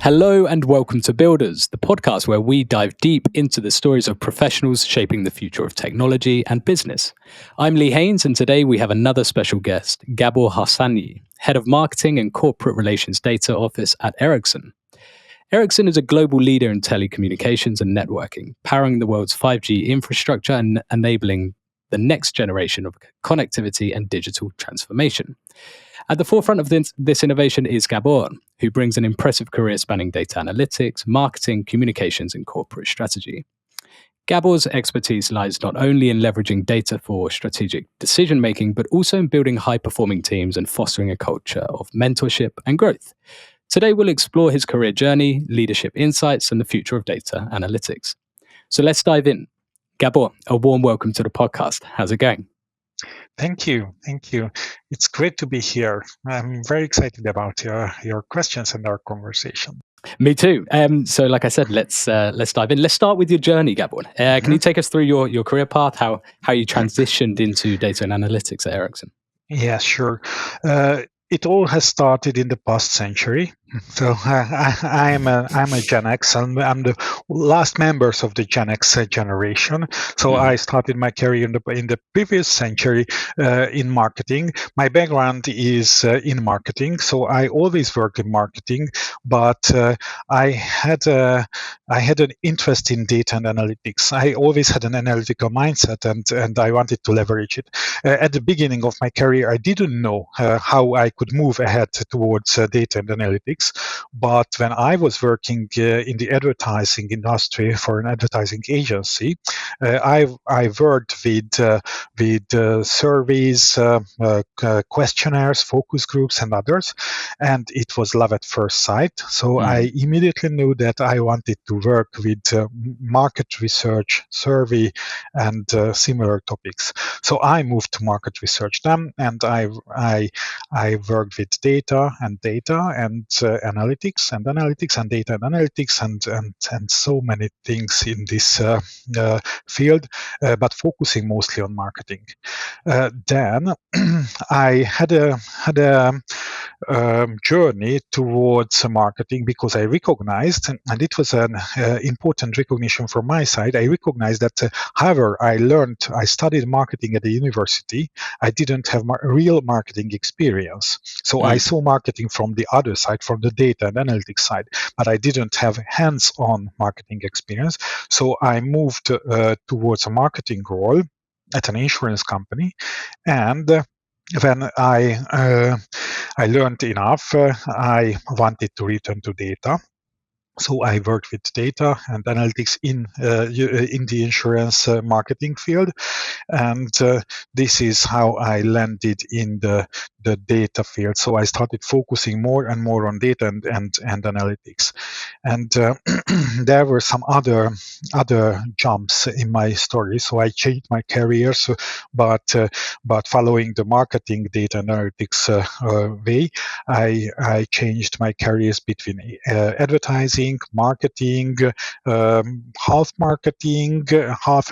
Hello and welcome to Builders, the podcast where we dive deep into the stories of professionals shaping the future of technology and business. I'm Lee Haynes, and today we have another special guest, Gabor Harsanyi, Head of Marketing and Corporate Relations Data Office at Ericsson. Ericsson is a global leader in telecommunications and networking, powering the world's 5G infrastructure and enabling the next generation of connectivity and digital transformation. At the forefront of this innovation is Gabor, who brings an impressive career spanning data analytics, marketing, communications, and corporate strategy. Gabor's expertise lies not only in leveraging data for strategic decision-making, but also in building high-performing teams and fostering a culture of mentorship and growth. Today, we'll explore his career journey, leadership insights, and the future of data analytics. So let's dive in. Gabor, a warm welcome to the podcast. How's it going? Thank you. It's great to be here. I'm very excited about your questions and our conversation. Me too. So, like I said, let's dive in. Let's start with your journey, Gabor. Can you take us through your career path, how you transitioned into data and analytics at Ericsson? Yeah, sure. It all has started in the past century. So I'm a Gen X, and I'm the last members of the Gen X generation. So I started my career in the previous century in marketing. My background is in marketing, so I always worked in marketing. But I had an interest in data and analytics. I always had an analytical mindset, and I wanted to leverage it. At the beginning of my career, I didn't know how I could move ahead towards data and analytics. But when I was working in the advertising industry for an advertising agency, I worked with surveys, questionnaires, focus groups, and others, and it was love at first sight. So I immediately knew that I wanted to work with market research, survey, and similar topics. So I moved to market research then, and I worked with data and analytics and data and analytics and so many things in this field, but focusing mostly on marketing. Then I had a journey towards marketing because I recognized, and it was an important recognition from my side, I recognized that however I studied marketing at the university, I didn't have real marketing experience. So I saw marketing from the other side, from the data and analytics side, but I didn't have hands-on marketing experience. So I moved towards a marketing role at an insurance company, and when I learned enough, I wanted to return to data. So I worked with data and analytics in the insurance marketing field, and this is how I landed in the data field. So I started focusing more and more on data and analytics, and there were some other jumps in my story. So I changed my career, but following the marketing data analytics way, I changed my careers between advertising, marketing, half marketing, half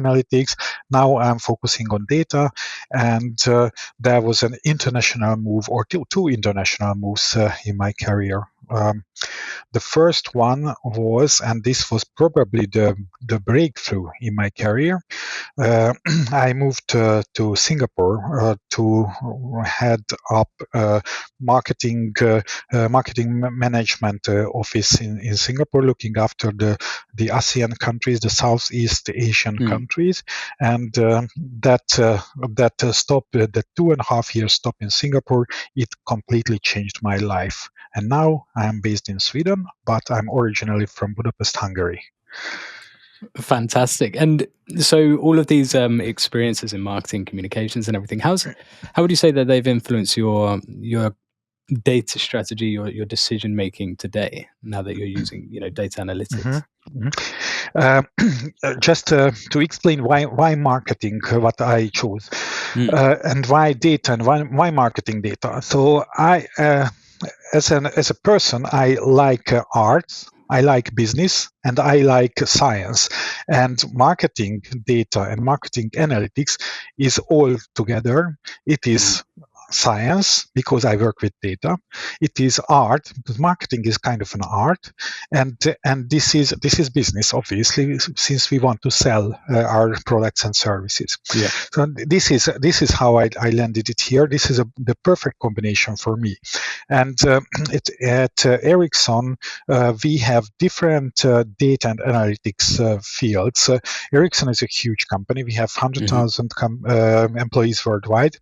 analytics. Now I'm focusing on data, and there was an international move, or two international moves in my career. The first one was, and this was probably the breakthrough in my career, I moved to Singapore to head up marketing management office in Singapore, looking after the ASEAN countries, the Southeast Asian countries, and that stop, the 2.5 year stop in Singapore, it completely changed my life. And now I'm based in Sweden, but I'm originally from Budapest, Hungary. Fantastic. And so all of these experiences in marketing, communications, and everything, how would you say that they've influenced your data strategy, your decision making today, now that you're using data analytics? Just to explain why marketing, what I chose, and why data, and why marketing data. So I, as a person, I like arts, I like business, and I like science. And marketing data and marketing analytics is all together. It is science because I work with data. It is art because marketing is kind of an art, and this is business, obviously, since we want to sell our products and services. Yeah. So this is how I landed it here. This is the perfect combination for me. And at Ericsson, we have different data and analytics fields. Ericsson is a huge company. We have 100,000 employees worldwide.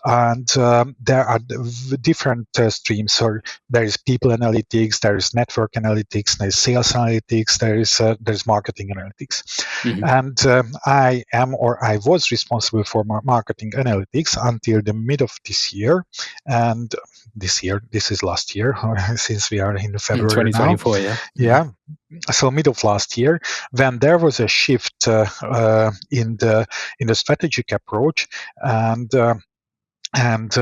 And there are different streams. So there is people analytics, there is network analytics, there is sales analytics, there is marketing analytics. And I was responsible for marketing analytics until the mid of this year. And this is last year, since we are in February 2024, now. Yeah. So mid of last year, when there was a shift in the strategic approach, and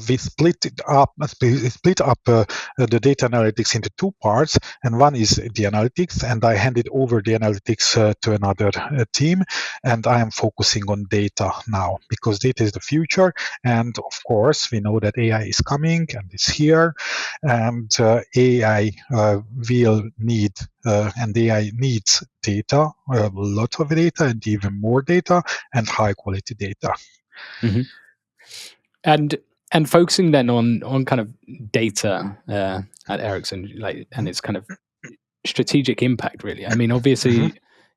we split up the data analytics into two parts, and one is the analytics, and I handed over the analytics to another team, and I am focusing on data now because data is the future, and of course we know that AI is coming and it's here, and AI will need and AI needs data, a lot of data, and even more data, and high quality data. And focusing then on kind of data at Ericsson, and its kind of strategic impact, really. I mean, obviously,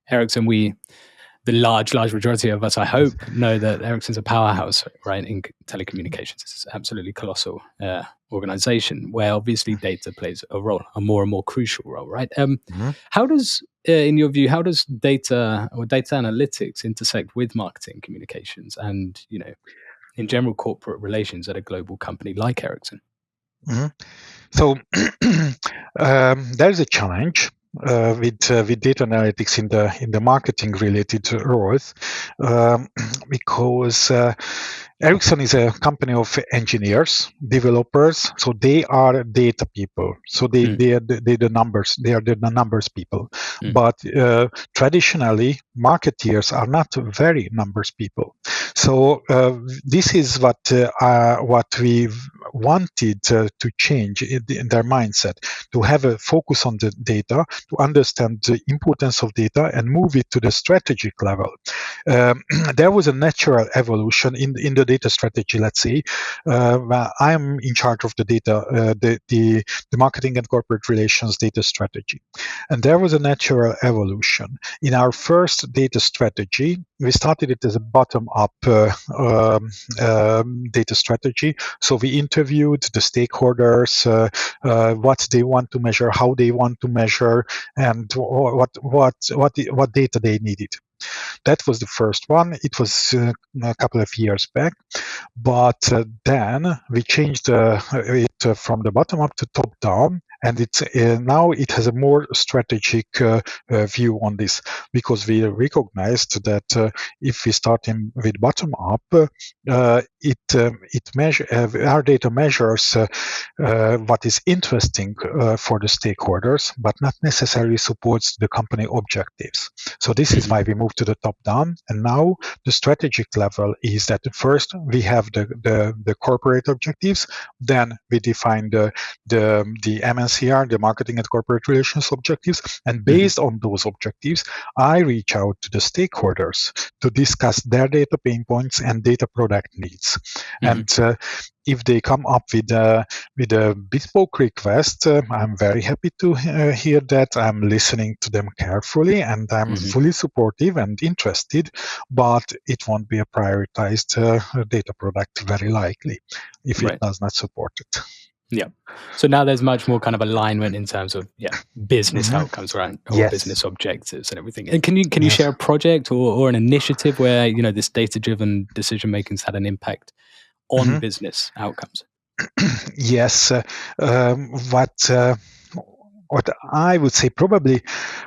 Ericsson, the large majority of us, I hope, know that Ericsson's a powerhouse, right, in telecommunications. It's an absolutely colossal organization where obviously data plays a more and more crucial role, right? How does, in your view, how does data or data analytics intersect with marketing communications and, in general, corporate relations at a global company like Ericsson? So there's a challenge with data analytics in the marketing related roles, because Ericsson is a company of engineers, developers, so they are data people. So they are the numbers. They are the numbers people. But traditionally, marketeers are not very numbers people. So this is what we wanted to change in their mindset, to have a focus on the data, to understand the importance of data, and move it to the strategic level. There was a natural evolution in the data strategy. Let's say I'm in charge of the data, the marketing and corporate relations data strategy, and there was a natural evolution. In our first data strategy, we started it as a bottom-up data strategy. So we interviewed the stakeholders, what they want to measure, how they want to measure, and what data they needed. That was the first one. It was a couple of years back, but then we changed it from the bottom up to top down, and it's now it has a more strategic view on this, because we recognized that if we start with bottom up, our data measures what is interesting for the stakeholders, but not necessarily supports the company objectives. So this is why we moved to the top down, and now the strategic level is that first we have the corporate objectives, then we define the MNCR, the marketing and corporate relations objectives, and based on those objectives, I reach out to the stakeholders to discuss their data pain points and data product needs. And if they come up with a bespoke request, I'm very happy to hear that. I'm listening to them carefully, and I'm fully supportive and interested, but it won't be a prioritized data product very likely if it does not support it. Yeah. So now there's much more kind of alignment in terms of business outcomes, right? Or business objectives and everything. And can you share a project or an initiative where this data-driven decision making's had an impact on business outcomes? Yes. What I would say, probably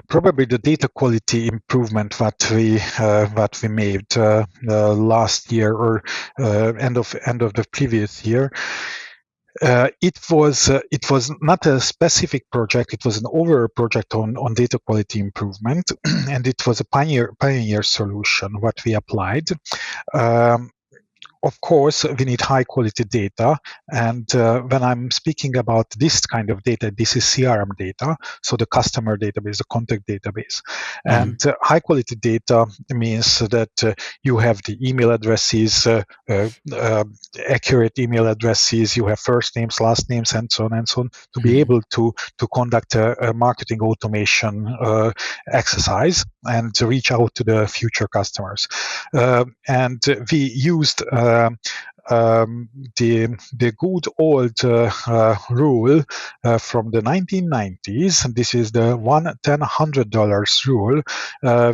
the data quality improvement what we made last year, or end of the previous year. It was not a specific project. It was an overall project on data quality improvement, and it was a pioneer solution what we applied. of course, we need high quality data. And when I'm speaking about this kind of data, this is CRM data, so the customer database, the contact database. And high quality data means that you have the email addresses, accurate email addresses, you have first names, last names, and so on, to be able to conduct a marketing automation exercise and to reach out to the future customers. And we used the good old rule from the 1990s, and this is the $1,000 rule,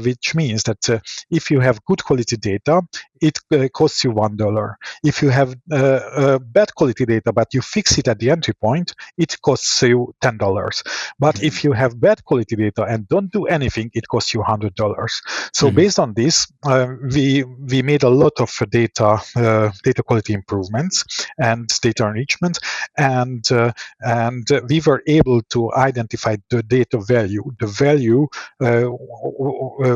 which means that if you have good quality data, it costs you $1. If you have bad quality data, but you fix it at the entry point, it costs you $10. But if you have bad quality data and don't do anything, it costs you $100. So based on this, we made a lot of data quality improvements and data enrichment, and we were able to identify the data value,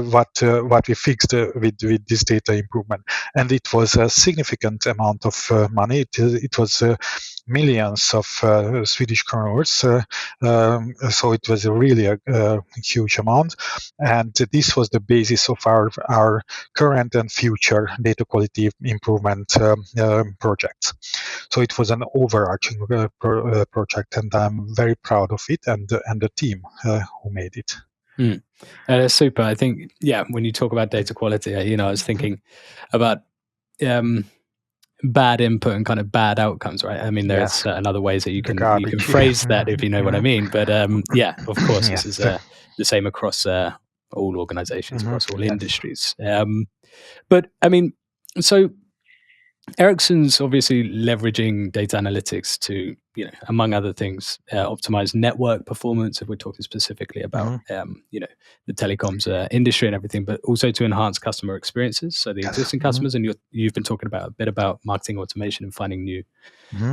what we fixed with this data improvement, and it was a significant amount of money. It was millions of Swedish kronors, so it was really a huge amount, and this was the basis of our current and future data quality improvement projects. So it was an overarching project, and I'm very proud of it and the team who made it. That's super. I think, when you talk about data quality, I was thinking about bad input and kind of bad outcomes, right? I mean, there's certain other ways that you can phrase that, if you know what I mean. But of course, this is the same across all organizations, across all industries. But I mean, so Ericsson's obviously leveraging data analytics to, among other things, optimize network performance, if we're talking specifically about, the telecoms industry and everything, but also to enhance customer experiences. So the existing customers, and you've been talking about a bit about marketing automation and finding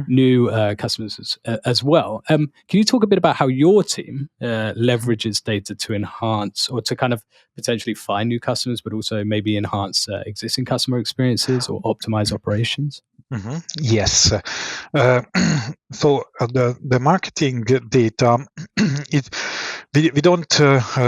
new customers as well. Can you talk a bit about how your team leverages data to enhance or to kind of potentially find new customers, but also maybe enhance existing customer experiences or optimize operations? Yes. So the marketing data, we don't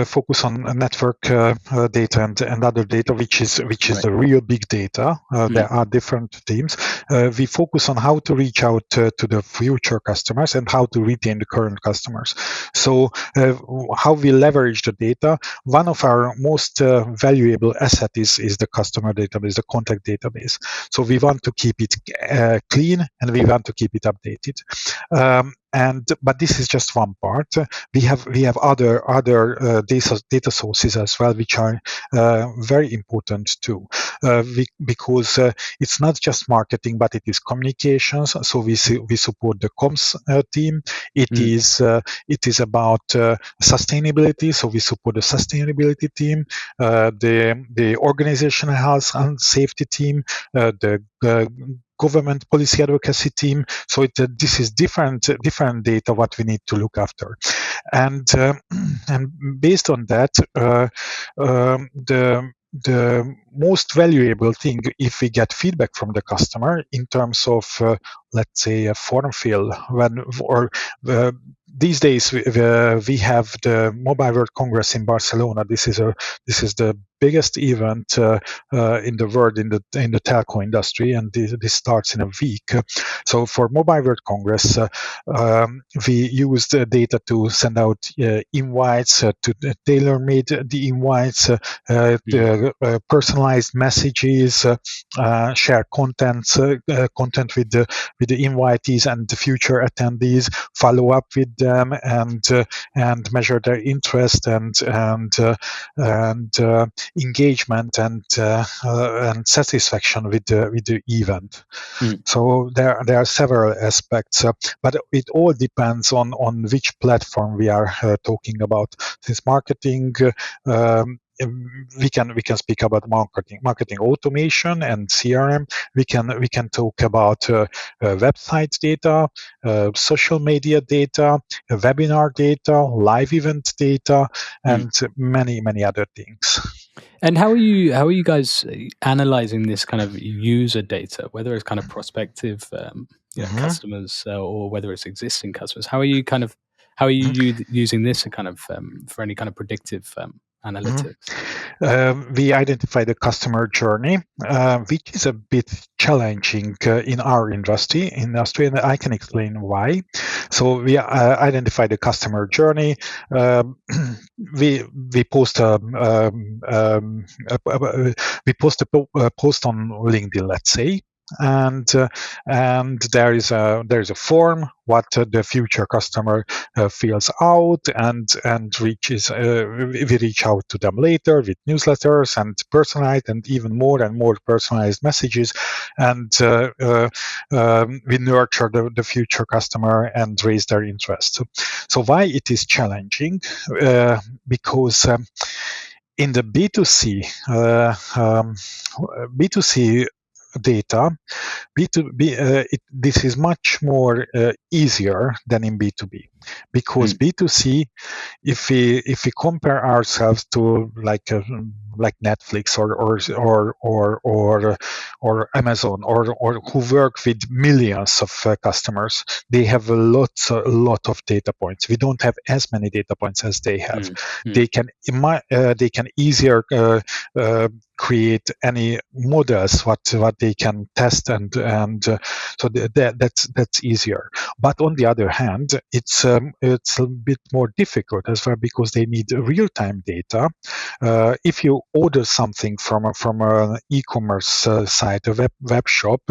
focus on network data and other data, which is the real big data. There are different teams. We focus on how to reach out to the future customers and how to retain the current customers. So how we leverage the data. One of our most valuable asset is the customer database, the contact database. So we want to keep it clean, and we want to keep it updated. But this is just one part. We have other data sources as well, which are very important too, because it's not just marketing, but it is communications. So we support the comms team. It is about sustainability. So we support the sustainability team, the organizational health and safety team, the government policy advocacy team. So this is different data what we need to look after, and based on that, the most valuable thing, if we get feedback from the customer in terms of, let's say, a form fill, these days we have the Mobile World Congress in Barcelona. This is the biggest event in the world in the telco industry, and this starts in a week. So for Mobile World Congress, we use the data to send out invites, to tailor-made the invites, the personalized messages, share content with the invitees and the future attendees, follow up with them, and measure their interest and engagement and satisfaction with the event. So there are several aspects, but it all depends on which platform we are talking about. Since marketing, we can speak about marketing automation and CRM. We can talk about website data, social media data, webinar data, live event data, and many other things. And how are you guys analyzing this kind of user data, whether it's kind of prospective Mhm. customers or whether it's existing customers? How are you using this kind of for any kind of predictive Mhm. analytics? We identify the customer journey, which is a bit challenging in our industry, and I can explain why. So we identify the customer journey. Um, we post a post on LinkedIn, let's say, and there is a form what the future customer fills out and reaches. We reach out to them later with newsletters and personalized and even more and more personalized messages, and we nurture the future customer and raise their interest. So why it is challenging? Because in the B2C B2C data, this is much more easier than in B2B, because Mm, B2C, if we compare ourselves to like Netflix or Amazon or who work with millions of customers, they have a lot of data points. We don't have as many data points as they have. mm, mm, They can easier create any models what they can test, that's easier. But on the other hand, it's a bit more difficult as well, because they need real time data. If you order something from an e-commerce site, a web shop,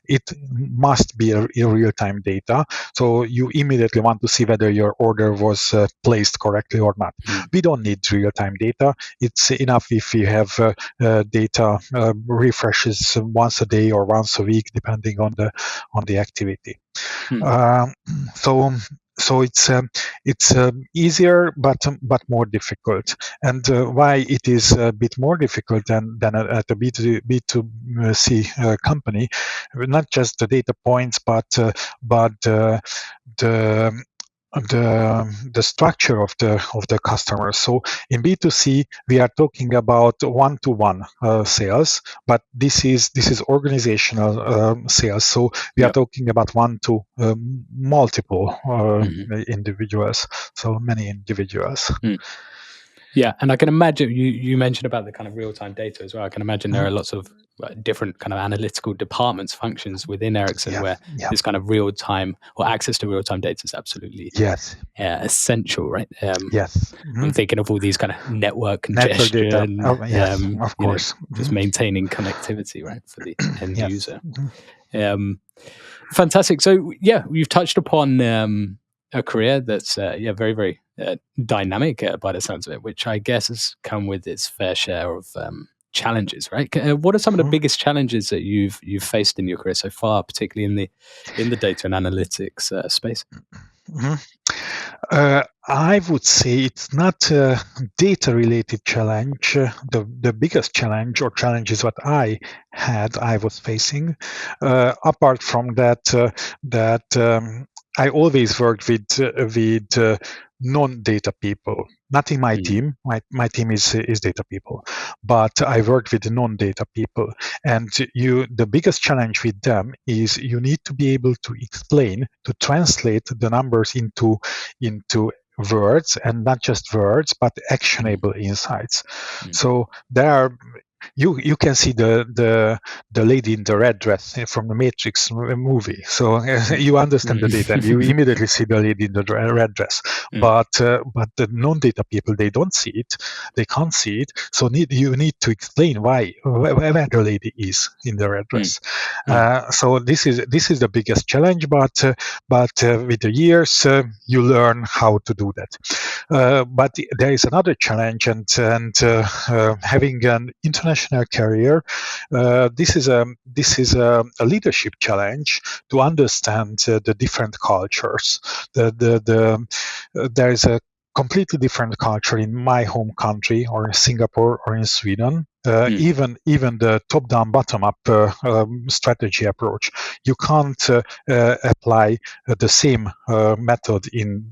it must be a real time data. So you immediately want to see whether your order was placed correctly or not. mm, We don't need real time data. It's enough if we have data refreshes once a day or once a week, depending on the activity. mm, Um, so so it's easier but more difficult. And why it is a bit more difficult than at a B2C company, not just the data points, but the the structure of the customer. So in B2C, we are talking about one-to-one sales, but this is organizational sales. So we are yeah. talking about one to multiple Mhm. individuals, so many individuals. Mm. Yeah, and I can imagine you mentioned about the kind of real time data as well. I can imagine there Mhm. are lots of different kind of analytical departments, functions within Ericsson Yeah, where yeah, this kind of real time or access to real time data is absolutely yes, essential, right? yes. I'm Mhm. thinking of all these kind of network Network data. congestion, Oh, yes, of course. just Mhm. maintaining connectivity, right, for the end Yes. user. Mhm. Um, Fantastic. So yeah, you've touched upon a career that's very very dynamic by the sounds of it, which I guess has come with its fair share of challenges. Right? What are some of the Mhm. biggest challenges that you've faced in your career so far, particularly in the data and analytics space? Mhm. I would say it's not a data-related challenge. The biggest challenge or challenges what I was facing. Apart from that I always worked with non-data people. Not in my Mm, team. My team is data people, but I worked with non-data people. And the biggest challenge with them is you need to be able to explain, to translate the numbers into words, and not just words but mm, actionable insights. mm, So there are, you can see the lady in the red dress from the Matrix movie. So mm, you understand the data and you mm, immediately see the lady in the red dress. mm, But the non-data people, they don't see it, they can't see it. So you need to explain where the lady is in the red mm, dress. mm, So this is the biggest challenge. But with the years, you learn how to do that. But there is another challenge, and having an international career, this is a leadership challenge to understand the different cultures. There is a completely different culture in my home country, or in Singapore, or in Sweden. Even the top-down, bottom-up strategy approach, you can't apply the same method in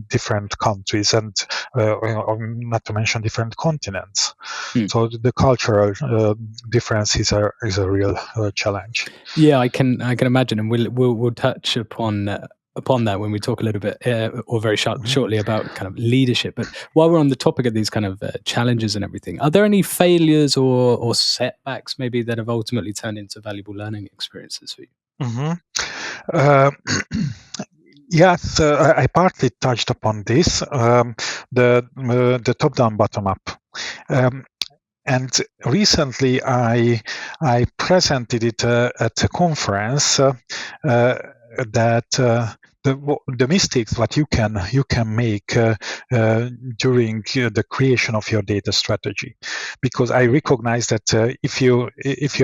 different countries, and not to mention different continents. So the cultural difference is a real challenge. Yeah, I can imagine, and we'll touch upon that when we talk a little bit or very shortly about kind of leadership. But while we're on the topic of these kind of challenges and everything, are there any failures or setbacks maybe that have ultimately turned into valuable learning experiences for you? Yes, I partly touched upon this, the top-down, bottom-up. And recently, I presented it at a conference that the mistakes that you can make during the creation of your data strategy, because I recognize that if you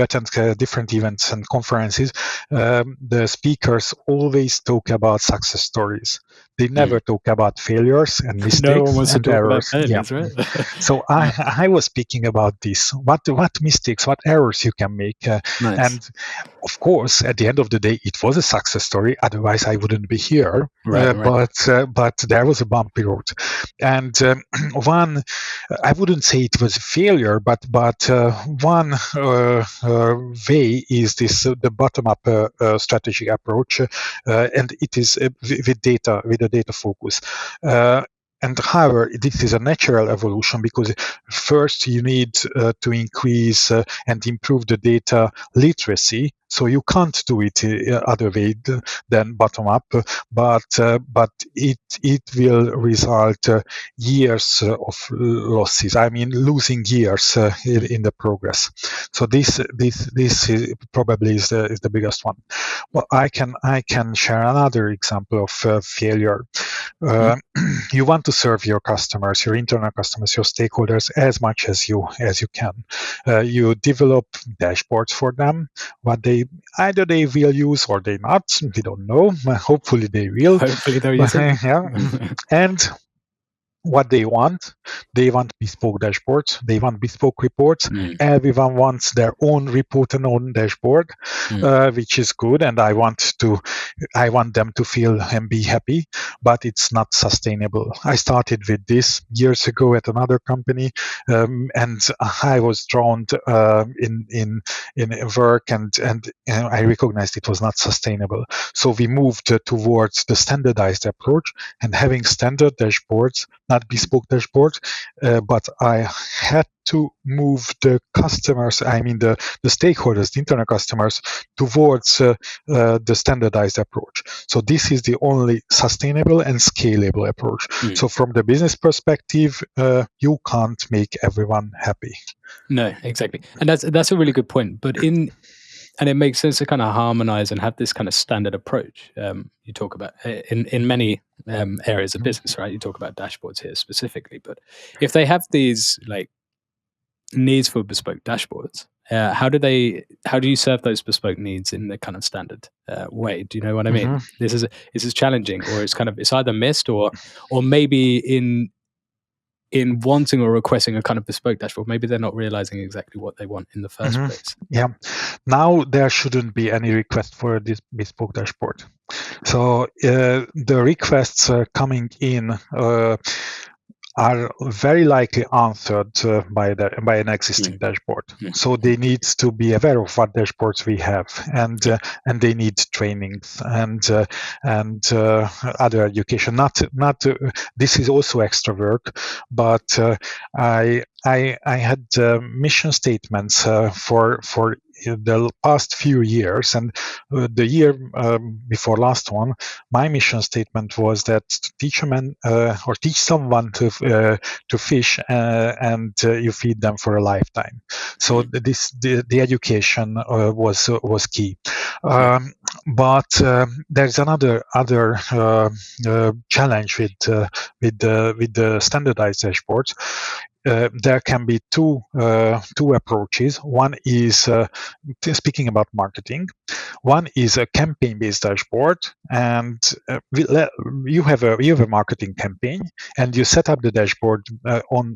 attend different events and conferences, the speakers always talk about success stories. They never talk about failures and mistakes No one wants and to talk about errors. failures, right? So I was speaking about this. What mistakes, what errors you can make, Nice. and of course, at the end of the day, it was a success story. Otherwise, I wouldn't be here. Right. But there was a bumpy road, and one, I wouldn't say it was a failure, but one way is this the bottom-up strategic approach, and it is with a data focus. And however, this is a natural evolution, because first you need to increase and improve the data literacy. So you can't do it other way than bottom up, but it will result years of losses. I mean, losing years in the progress. So this is probably is the biggest one. Well, I can share another example of failure. You want to serve your customers, your internal customers, your stakeholders as much as you can. You develop dashboards for them. What they either they will use or they not. We don't know. Hopefully they will. Hopefully they'll use it. Yeah. And what they want bespoke dashboards, they want bespoke reports. Everyone wants their own report and own dashboard, which is good, and I want them to feel and be happy, but it's not sustainable. I started with this years ago at another company, and I was drowned in work, and I recognized it was not sustainable. So we moved towards the standardized approach and having standard dashboards, not bespoke dashboards, but I had to move the customers, I mean the stakeholders, the internal customers, towards the standardized approach. So this is the only sustainable and scalable approach. So from the business perspective, you can't make everyone happy. No, exactly. And that's a really good point. But and it makes sense to kind of harmonize and have this kind of standard approach. You talk about in many areas of business, right? You talk about dashboards here specifically, but if they have these like needs for bespoke dashboards, how do you serve those bespoke needs in the kind of standard way? Do you know what I mean? This is challenging, or it's either missed or maybe in wanting or requesting a kind of bespoke dashboard, maybe they're not realizing exactly what they want in the first place. Yeah. Now there shouldn't be any request for this bespoke dashboard. So the requests coming in are very likely answered by an existing dashboard. So they need to be aware of what dashboards we have, and they need trainings and other education. Not this is also extra work, but I had mission statements for the past few years, and the year before last one, my mission statement was that to teach a man or teach someone to fish, and you feed them for a lifetime. So the education was key. But there's another challenge with the standardized dashboards. there can be two approaches. One is speaking about marketing. One is a campaign-based dashboard, and you have a marketing campaign, and you set up the dashboard on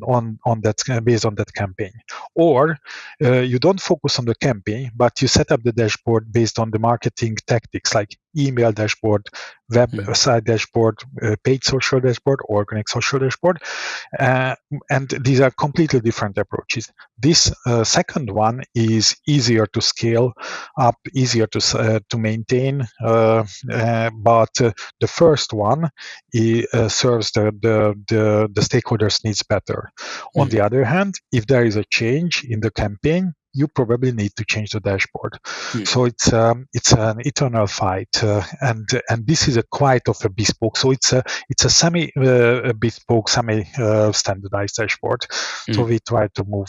that based on that campaign. Or you don't focus on the campaign, but you set up the dashboard based on the marketing tactics like email dashboard, website dashboard, paid social dashboard, organic social dashboard, and these are completely different approaches. This second one is easier to scale up, easier to maintain, but the first one serves the stakeholders' needs better. On the other hand, if there is a change in the campaign, you probably need to change the dashboard. So it's an eternal fight, and this is a quite of a bespoke. So it's a semi bespoke, semi standardized dashboard. So we try to move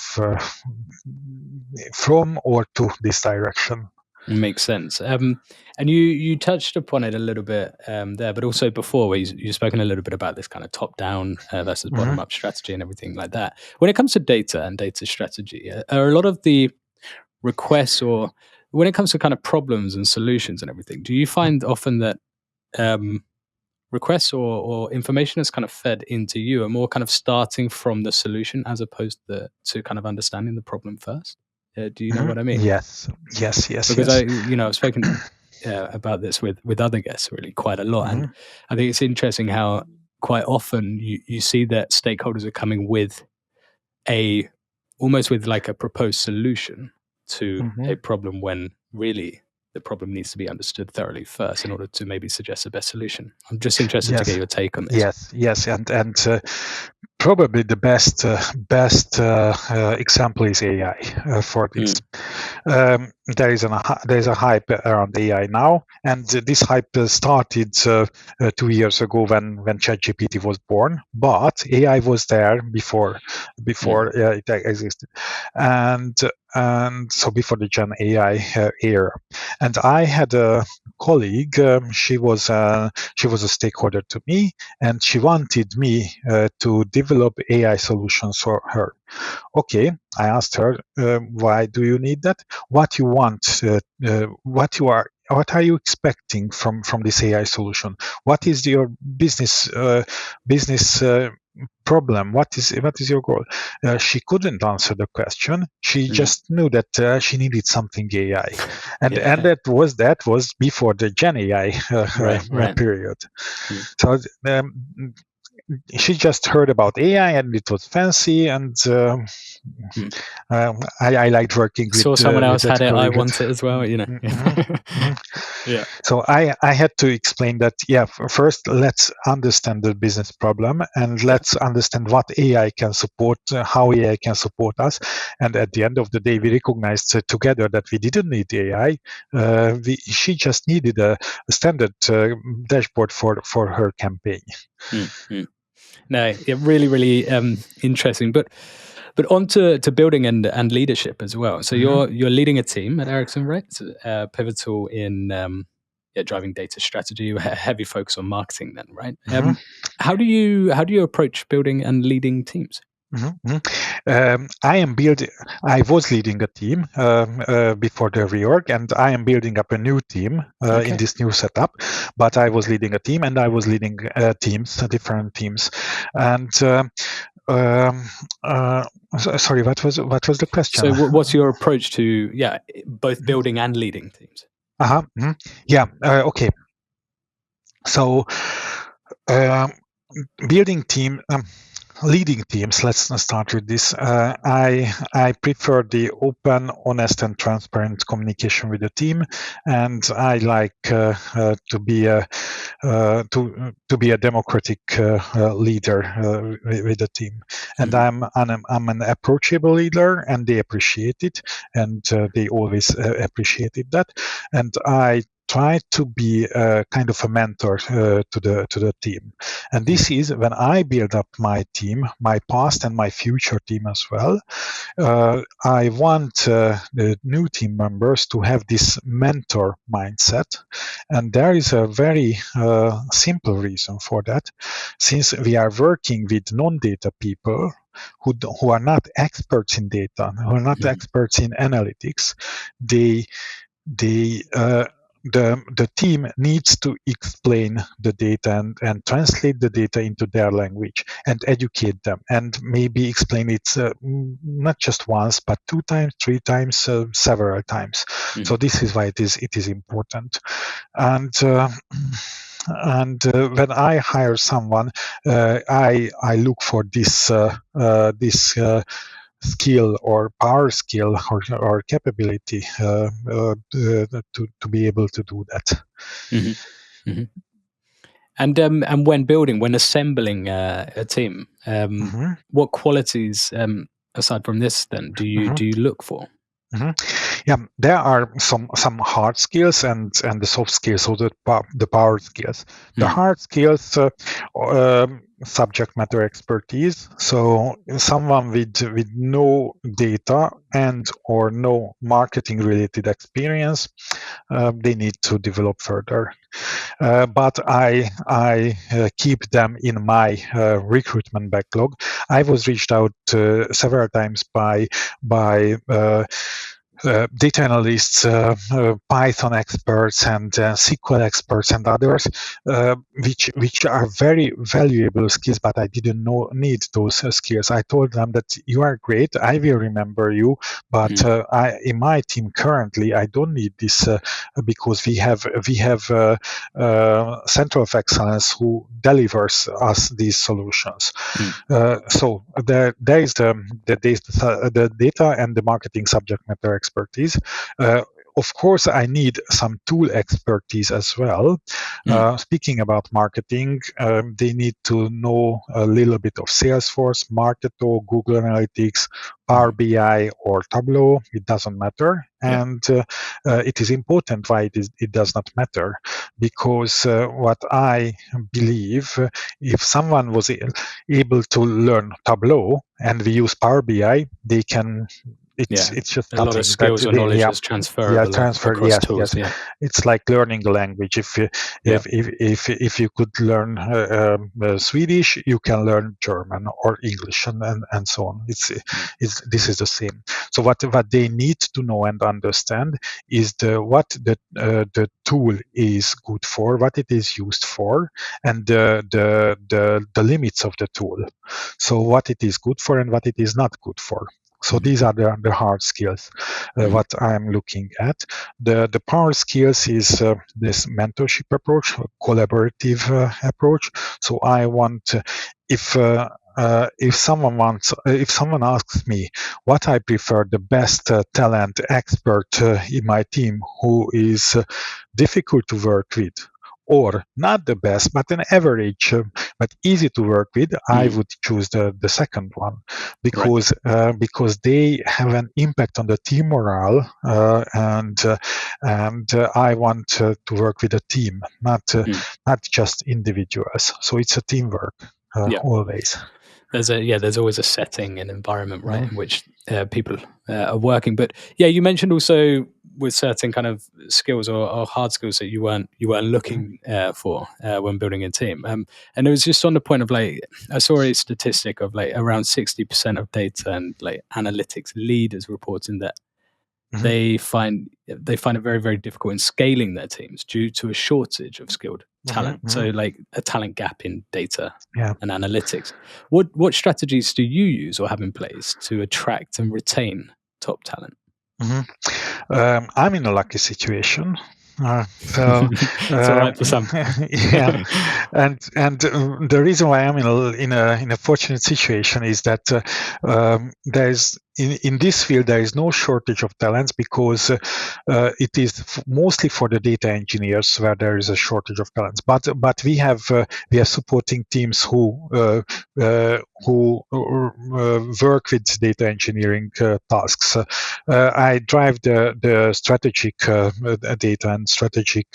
from or to this direction. Makes sense. And you touched upon it a little bit there, but also before where you've spoken a little bit about this kind of top-down versus bottom-up strategy and everything like that. When it comes to data and data strategy, are a lot of the requests, or when it comes to kind of problems and solutions and everything, do you find often that requests or information is kind of fed into you are more kind of starting from the solution as opposed to kind of understanding the problem first? Do you know what I mean? Yes. Because I've spoken about this with other guests really quite a lot, and I think it's interesting how quite often you see that stakeholders are coming with almost with like a proposed solution to a problem when really the problem needs to be understood thoroughly first in order to maybe suggest the best solution. I'm just interested to get your take on this. Yes, and probably the best example is AI for this. There is a hype around AI now, and this hype started 2 years ago when ChatGPT was born. But AI was there before it existed, and so before the Gen AI era. And I had a colleague. She was a stakeholder to me, and she wanted me to develop AI solutions for her. Okay, I asked her, why do you need that? What you want? What are you expecting from this AI solution? What is your business problem? What is your goal? She couldn't answer the question. She just knew that she needed something AI, and that was before the Gen AI period. So she just heard about AI and it was fancy, and I liked working with. Saw someone else had it, I want it as well. Yeah. So I had to explain that. First let's understand the business problem, and let's understand what AI can support, how AI can support us. And at the end of the day, we recognized together that we didn't need AI. She just needed a standard dashboard for her campaign. No, really, really interesting. But on to building and leadership as well. So you're leading a team at Ericsson, right? It's pivotal in driving data strategy, heavy focus on marketing then, right? How do you approach building and leading teams? I was leading a team before the reorg, and I am building up a new team in this new setup. But I was leading a team, and I was leading different teams. And sorry, what was the question? So, what's your approach to both building and leading teams? Okay. So, building team. Leading teams, let's start with this. I prefer the open, honest, and transparent communication with the team, and I like to be a democratic leader with the team. And I'm an approachable leader, and they appreciate it, and they always appreciated that. And I try to be kind of a mentor to the team. And this is when I build up my team, my past and my future team as well. I want the new team members to have this mentor mindset. And there is a very simple reason for that. Since we are working with non-data people, who are not experts in data, who are not experts in analytics, they the team needs to explain the data and translate the data into their language and educate them, and maybe explain it not just once but 2 times, 3 times, several times. So this is why it is important. And when I hire someone, I look for this skill or power skill or capability to be able to do that. Mm-hmm. Mm-hmm. And when assembling a team, what qualities aside from this then do you look for? Yeah, there are some hard skills and the soft skills, so the power skills. The hard skills, subject matter expertise. So someone with no data and or no marketing related experience, they need to develop further. But I keep them in my recruitment backlog. I was reached out several times by data analysts, Python experts, and SQL experts, and others, which are very valuable skills. But I didn't need those skills. I told them that you are great. I will remember you, but in my team currently, I don't need this because we have Center of Excellence who delivers us these solutions. So there is the data and the marketing subject matter expertise. Of course, I need some tool expertise as well. Speaking about marketing, they need to know a little bit of Salesforce, Marketo, Google Analytics, Power BI, or Tableau. It doesn't matter. And it is important why it does not matter, because what I believe, if someone was able to learn Tableau and we use Power BI, they can. It's just a lot of skills or knowledge is transferable across tools. Yes. It's like learning a language. If you could learn Swedish, you can learn German or English and so on. This is the same. So what they need to know and understand is what the tool is good for, what it is used for, and the limits of the tool. So what it is good for and what it is not good for. So these are the hard skills, what I'm looking at. The power skills is this mentorship approach, collaborative approach. So I want, if someone asks me what I prefer, the best talent expert in my team who is difficult to work with, or not the best, but an average, but easy to work with, I would choose the second one, because they have an impact on the team morale, and I want to work with a team, not just individuals. So it's a teamwork always. There's always a setting and environment, right, in which people are working. But you mentioned also with certain kind of skills or hard skills that you weren't looking for when building a team. And it was just on the point of I saw a statistic of around 60% of data and analytics leaders reporting that they find it very, very difficult in scaling their teams due to a shortage of skilled talent. So a talent gap in data and analytics. What strategies do you use or have in place to attract and retain top talent? I'm in a lucky situation. It's all right for some. And the reason why I'm in a fortunate situation is that there's in this field there is no shortage of talents, because it is mostly for the data engineers where there is a shortage of talents. But we have supporting teams who work with data engineering tasks. I drive the strategic data and strategic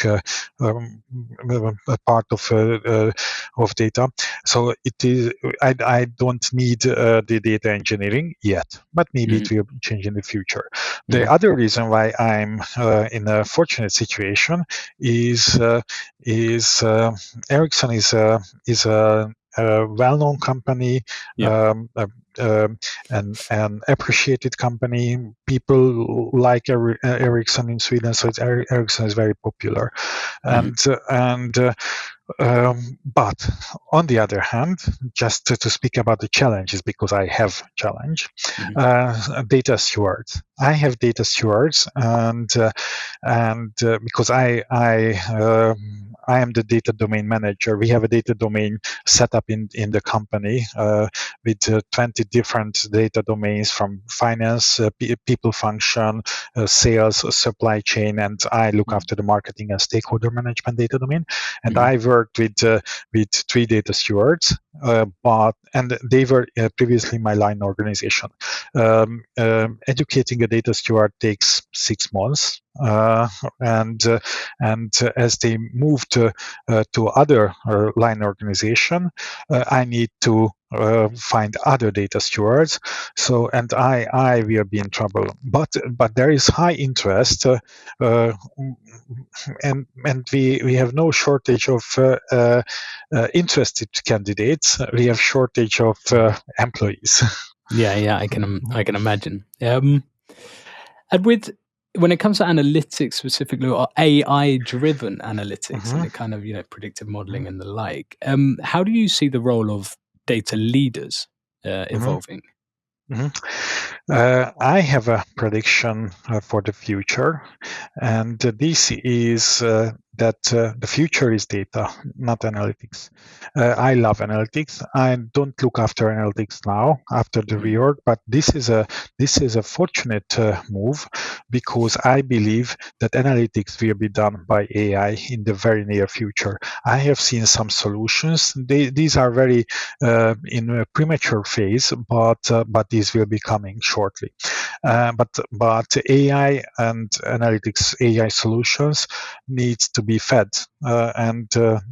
part of data. So it is. I don't need the data engineering yet, but maybe it will change in the future. The other reason why I'm in a fortunate situation is Ericsson is a well-known company, an appreciated company. People like Ericsson in Sweden, so Ericsson is very popular. But on the other hand, just to speak about the challenges, because I have challenge, data stewards. I have data stewards, and because I am the data domain manager. We have a data domain set up in the company with 20 different data domains, from finance, people function, sales, supply chain, and I look after the marketing and stakeholder management data domain. And I worked with 3 data stewards, and they were previously my line organization. Educating a data steward takes 6 months, and as they move to other line organization, I need to find other data stewards. So, and I will be in trouble. But there is high interest, and we have no shortage of interested candidates. We have shortage of employees. Yeah, I can imagine. And when it comes to analytics specifically, or AI-driven analytics, and the kind of predictive modeling and the like, how do you see the role of data leaders evolving? I have a prediction for the future, and this is that the future is data, not analytics. I love analytics. I don't look after analytics now after the reorg, but this is a fortunate move, because I believe that analytics will be done by AI in the very near future. I have seen some solutions. These are very in a premature phase, but these will be coming shortly. But AI and analytics, AI solutions needs to be fed, and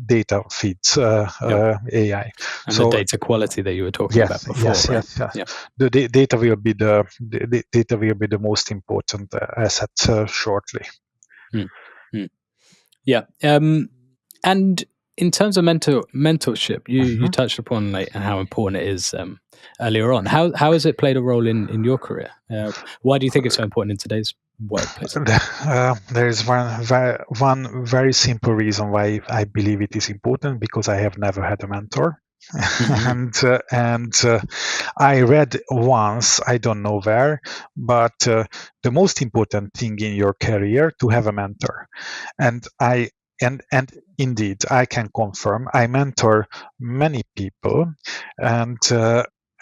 data feeds AI. And so, the data quality that you were talking about before, yes, right? Yes. Yeah. The data will be the data will be the most important asset shortly. Yeah. And in terms of mentorship, you touched upon how important it is earlier on. How has it played a role in your career? Why do you think it's so important in today's workplace? There is one very simple reason why I believe it is important, because I have never had a mentor. And I read once, I don't know where, but the most important thing in your career to have a mentor. And indeed, I can confirm I mentor many people, and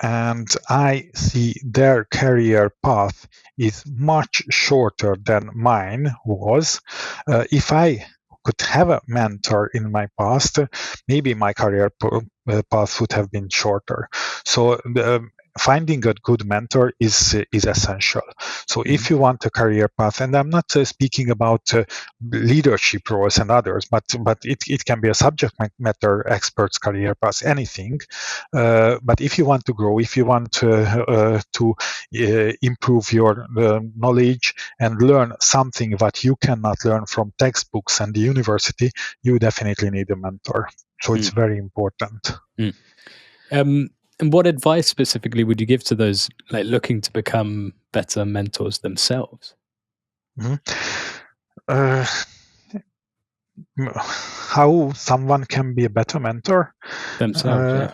I see their career path is much shorter than mine was. If I could have a mentor in my past, maybe my career path would have been shorter. So finding a good mentor is essential. So if you want a career path, and I'm not speaking about leadership roles and others, but it can be a subject matter expert's career path, anything. But if you want to grow, if you want to improve your knowledge and learn something that you cannot learn from textbooks and the university, you definitely need a mentor. So it's very important. And what advice specifically would you give to those looking to become better mentors themselves? How someone can be a better mentor themselves?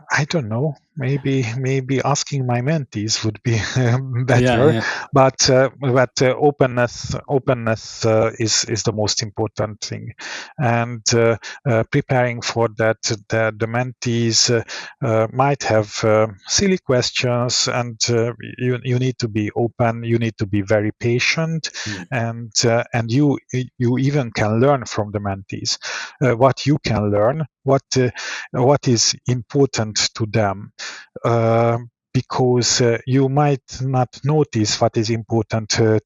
I don't know. Maybe asking my mentees would be better. But openness is the most important thing, and preparing for that. The mentees might have silly questions, and you need to be open. You need to be very patient, and you even can learn from the mentees what you can learn, what is important to them, because you might not notice what is important to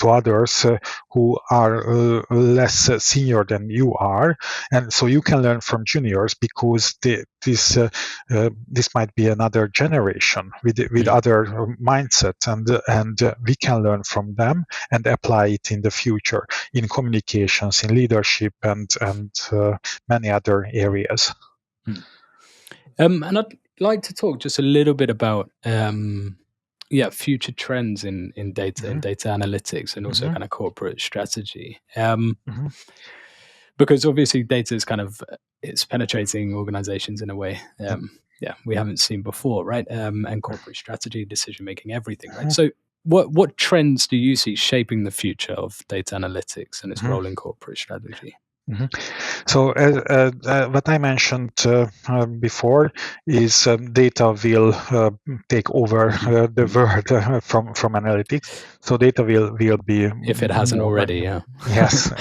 others who are less senior than you are, and so you can learn from juniors, because this might be another generation with other mindset, and we can learn from them and apply it in the future in communications, in leadership, and many other areas. And I'd like to talk just a little bit about future trends in data Mm-hmm. analytics, and also Mm-hmm. kind of corporate strategy. Mm-hmm. Because obviously data is kind of it's penetrating organizations in a way we haven't seen before, right? And corporate strategy, decision making, everything, right? So what trends do you see shaping the future of data analytics and its Mm-hmm. role in corporate strategy? Mm-hmm. So what I mentioned before is data will take over the world from analytics. So data will be If it hasn't more. already, yeah. Yes.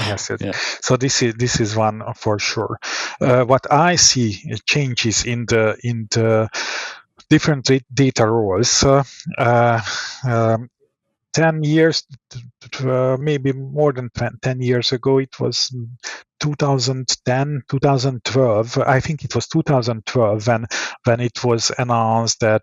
Yeah. So this is one for sure. What I see changes in the different data roles. Um, 10 years, maybe more than 10 years ago, it was 2010, 2012. I think it was 2012 when it was announced that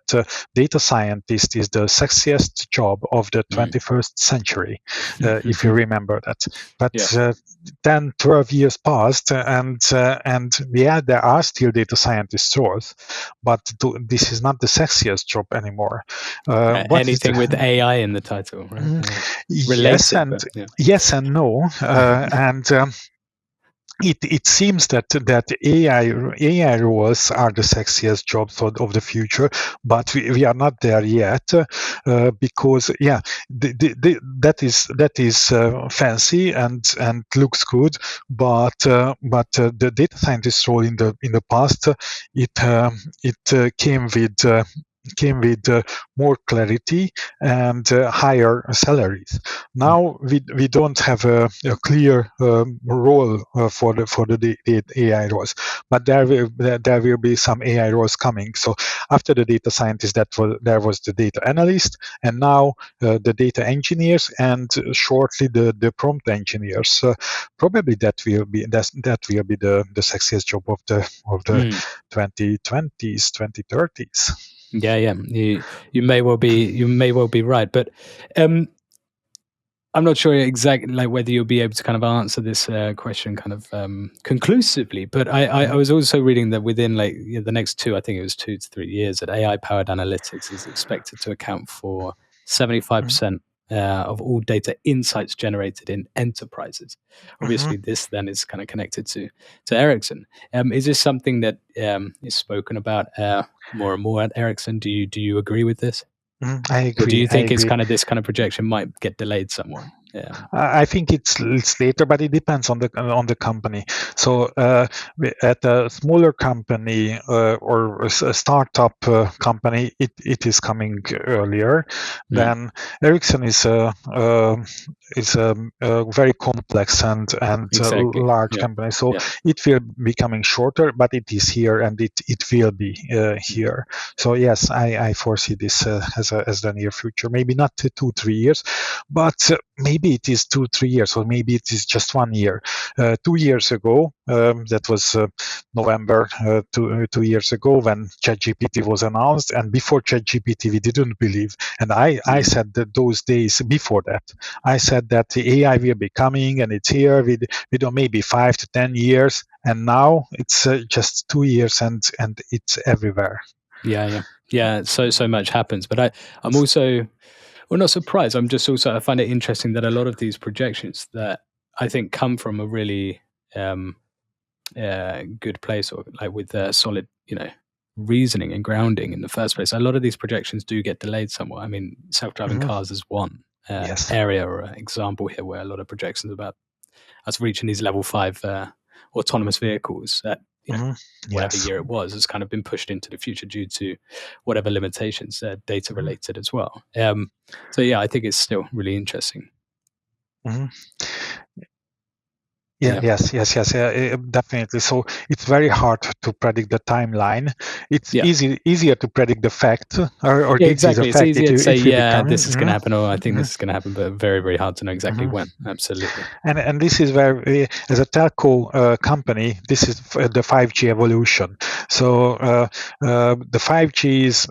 data scientist is the sexiest job of the 21st century, if you remember that. But Yeah. 10, 12 years passed, and there are still data scientist roles, but this is not the sexiest job anymore. What is Anything with AI in the title, right? Yes Related, and but yeah. yes and no, and it seems that AI roles are the sexiest jobs of the future, but we are not there yet, because that is fancy and looks good, but the data scientist role in the past, it came with more clarity and higher salaries. Now we don't have a clear role for the AI roles, but there will be some AI roles coming. So after the data scientist, there was the data analyst, and now the data engineers, and shortly the prompt engineers. Probably that will be the sexiest job of the 2020s, 2030s. Yeah. You may well be right, but I'm not sure exactly like whether you'll be able to kind of answer this question kind of conclusively. But I was also reading that within the next I think it was 2 to 3 years, that AI powered analytics is expected to account for 75% of all data insights generated in enterprises. Obviously, this then is kind of connected to Ericsson. Is this something that is spoken about more and more at Ericsson? Do you agree with this? I Or do agree. you I think it's agree. kind of this kind of projection might get delayed somewhat? Yeah. I think it's later, but it depends on the company. So at a smaller company or a startup company, it is coming earlier. Then Ericsson is a very complex and Exactly. large Yeah. company. So Yeah. it will be coming shorter, but it is here, and it will be here. So yes, I foresee this as the near future. Maybe not 2-3 years, but maybe it is 2-3 years, or maybe it is just 1 year. 2 years ago, that was November, 2 years ago, when ChatGPT was announced, and before ChatGPT we didn't believe, and I said that those days before that, I said that the AI will be coming, and it's here with maybe 5 to 10 years, and now it's just 2 years, and it's everywhere. Yeah. So much happens, but I'm also not surprised. I'm just also I find it interesting that a lot of these projections that I think come from a really good place, or like with solid reasoning and grounding in the first place. A lot of these projections do get delayed somewhat. I mean, self-driving cars is one Yes. area or example here where a lot of projections about us reaching these level 5 autonomous vehicles at whatever Yes. year it was has kind of been pushed into the future due to whatever limitations data related as well. So yeah, I think it's still really interesting. Yeah, yes, definitely. So it's very hard to predict the timeline. It's easier to predict the fact, or Yeah, this is a exactly. It's fact. easier to say, It will be yeah, coming. this is going to happen, or I think this is going to happen, but very, very hard to know exactly when. Absolutely. And this is where, as a telco company, this is the 5G evolution. So the 5G is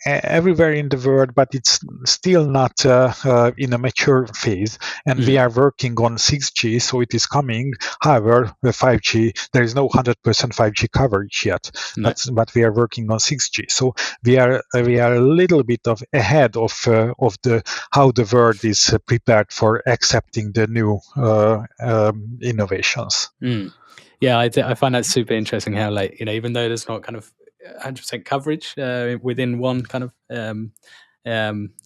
everywhere in the world, but it's still not in a mature phase. And we are working on 6G, so it is coming. However, the 5G, there is no 100% 5G coverage yet. No. But we are working on 6G. So we are a little bit of ahead of the how the world is prepared for accepting the new innovations. Yeah, I find that super interesting how, like, even though there's not kind of 100% coverage within one kind of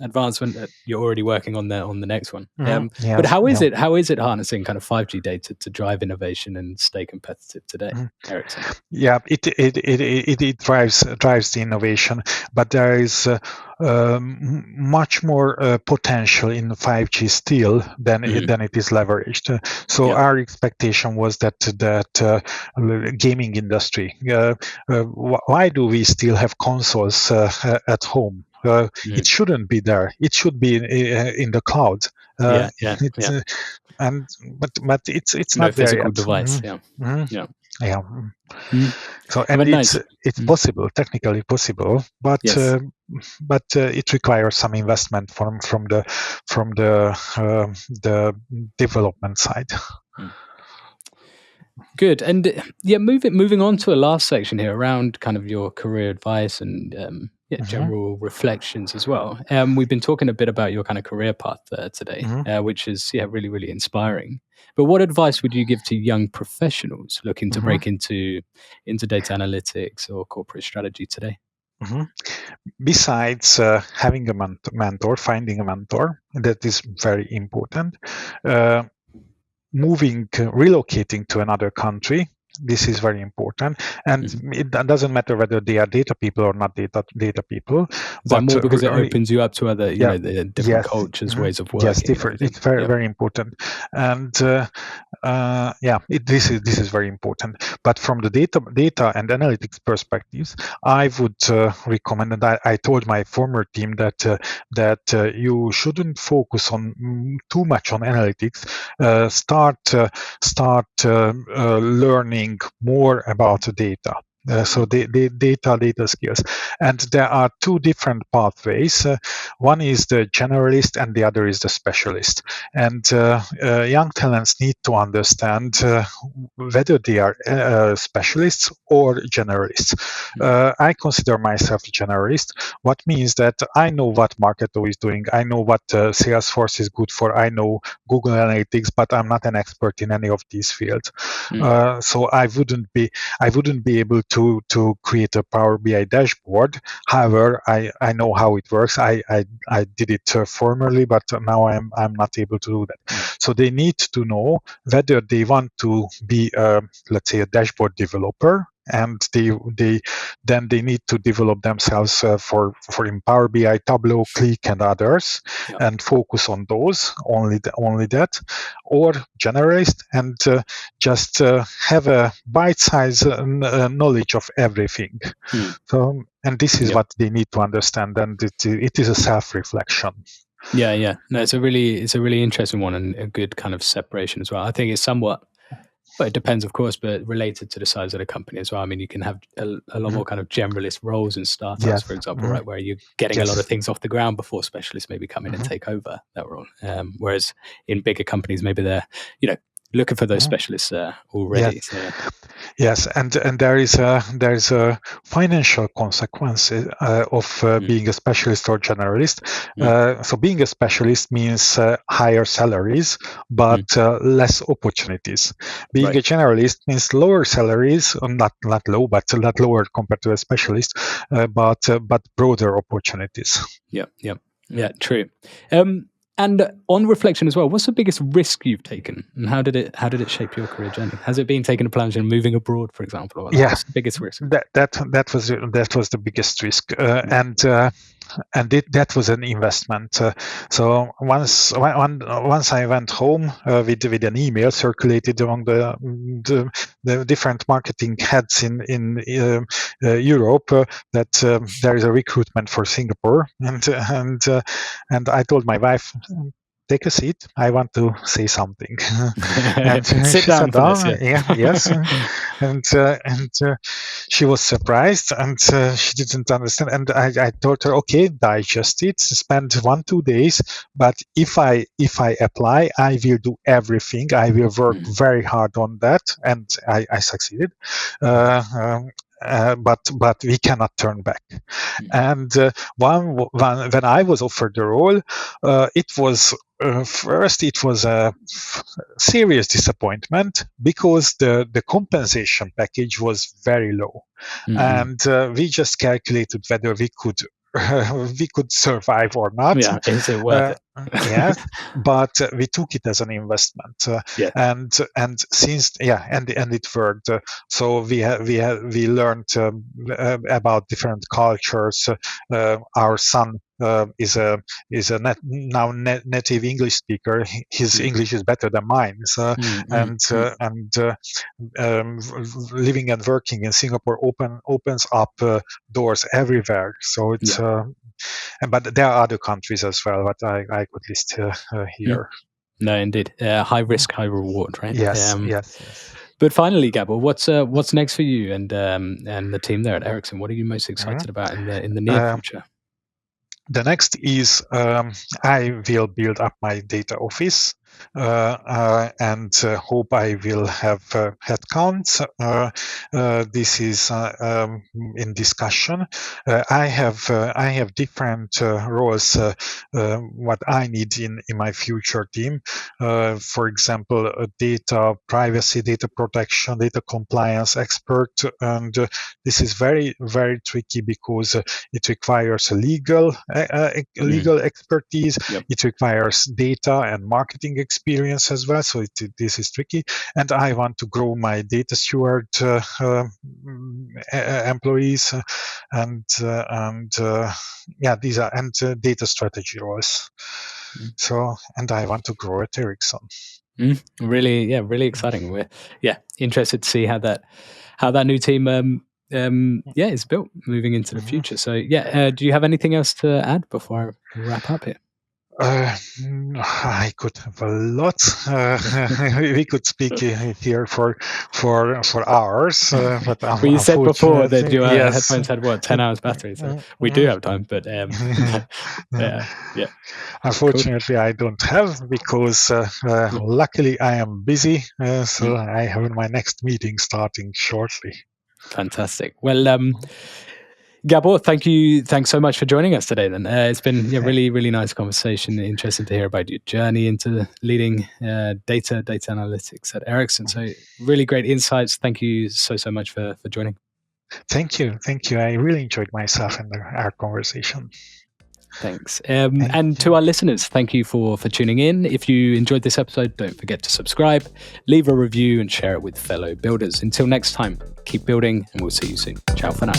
advancement, you're already working on the next one. But Yes, how is yeah. it harnessing kind of 5G data to drive innovation and stay competitive today, Ericsson? Yeah, it drives the innovation, but there is much more potential in 5G still than it is leveraged. So Yeah. our expectation was that gaming industry. Why do we still have consoles at home? It shouldn't be there. It should be in the cloud. Yeah. It's, and but it's No not there physical yet. device. Yeah. Yeah. Yeah. Mm. So, But and nice. it's possible, technically possible, but Yes. it requires some investment from the development side. Good. And yeah, moving on to a last section here around kind of your career advice and general reflections as well. We've been talking a bit about your kind of career path today, which is really, really inspiring. But what advice would you give to young professionals looking to break into data analytics or corporate strategy today? Besides having a mentor, finding a mentor, that is very important. Relocating to another country, this is very important, and it doesn't matter whether they are data people or not data people. Is that more because it opens you up to other, the different yes, cultures, ways of yes, working, and different. everything? It's very important, and this is very important. But from the data and analytics perspectives, I would recommend, and I told my former team that you shouldn't focus on too much on analytics. Start learning more about the data. So the data skills, and there are two different pathways. One is the generalist, and the other is the specialist. And young talents need to understand whether they are specialists or generalists. I consider myself a generalist, what means that I know what Marketo is doing, I know what Salesforce is good for, I know Google Analytics, but I'm not an expert in any of these fields. So I wouldn't be able to create a Power BI dashboard. However, I know how it works. I did it formerly, but now I'm not able to do that. So they need to know whether they want to be, let's say, a dashboard developer, and they need to develop themselves for in Power BI, Tableau, Click, and others, and focus on those only that, or generalist and just have a bite-sized knowledge of everything. So, and this is what they need to understand, and it is a self-reflection. Yeah. No, it's a really interesting one, and a good kind of separation as well. I think it's somewhat, but it depends, of course, but related to the size of the company as well. I mean, you can have a lot more kind of generalist roles in startups, for example, right, where you're getting a lot of things off the ground before specialists maybe come in and take over that role. Whereas in bigger companies, maybe they're looking for those specialists already. Yes. So, yes, and there is a financial consequence of being a specialist or generalist. So being a specialist means higher salaries, but less opportunities. Being a generalist means lower salaries, not low, but a lot lower compared to a specialist, but broader opportunities. Yeah, true. And on reflection as well, what's the biggest risk you've taken, and how did it shape your career journey? Has it been taking a plunge and moving abroad, for example? Or what's the biggest risk? That was the biggest risk, and that was an investment. So once I went home with an email circulated among the different marketing heads in Europe that there is a recruitment for Singapore, and I told my wife, take a seat. I want to say something. And Sit she down sat for this. down. Yeah. Yeah, yes. And she was surprised, and she didn't understand. And I told her, okay, digest it, spend 1-2 days. But if I apply, I will do everything. I will work very hard on that, and I succeeded. But we cannot turn back. And when I was offered the role, it was first it was a serious disappointment because the compensation package was very low, and we just calculated whether we could we could survive or not. Yeah. Is it worth it? Yes, but we took it as an investment, Yeah. and since and it worked. So we learned about different cultures. Our son is a native English speaker. His English is better than mine. So, and living and working in Singapore opens up doors everywhere. So it's but there are other countries as well, but I could list here. No, indeed. High risk, high reward, right? Yes. But finally, Gabor, what's next for you and the team there at Ericsson? What are you most excited about in the near future? The next is I will build up my data office and hope I will have headcounts. This is in discussion. I have different roles what I need in my future team. For example, a data privacy, data protection, data compliance expert, and this is very, very tricky because it requires a legal expertise. It requires data and marketing experience as well. So this is tricky. And I want to grow my data steward employees and these are data strategy roles. So, and I want to grow at Ericsson. Really exciting. We're interested to see how that new team is built moving into the future. So do you have anything else to add before I wrap up here? I could have a lot. We could speak here for hours. But well, you said before that your headphones had 10 hours battery, so we do have time. But unfortunately, I don't have because luckily I am busy. So I have my next meeting starting shortly. Fantastic. Well, Gabor, thanks so much for joining us today. Then it's been a really nice conversation. Interesting to hear about your journey into leading data analytics at Ericsson. So really great insights. Thank you so much for joining. Thank you. I really enjoyed myself in our conversation. Thanks. And to our listeners, thank you for tuning in. If you enjoyed this episode, don't forget to subscribe, leave a review, and share it with fellow builders. Until next time, keep building, and we'll see you soon. Ciao for now.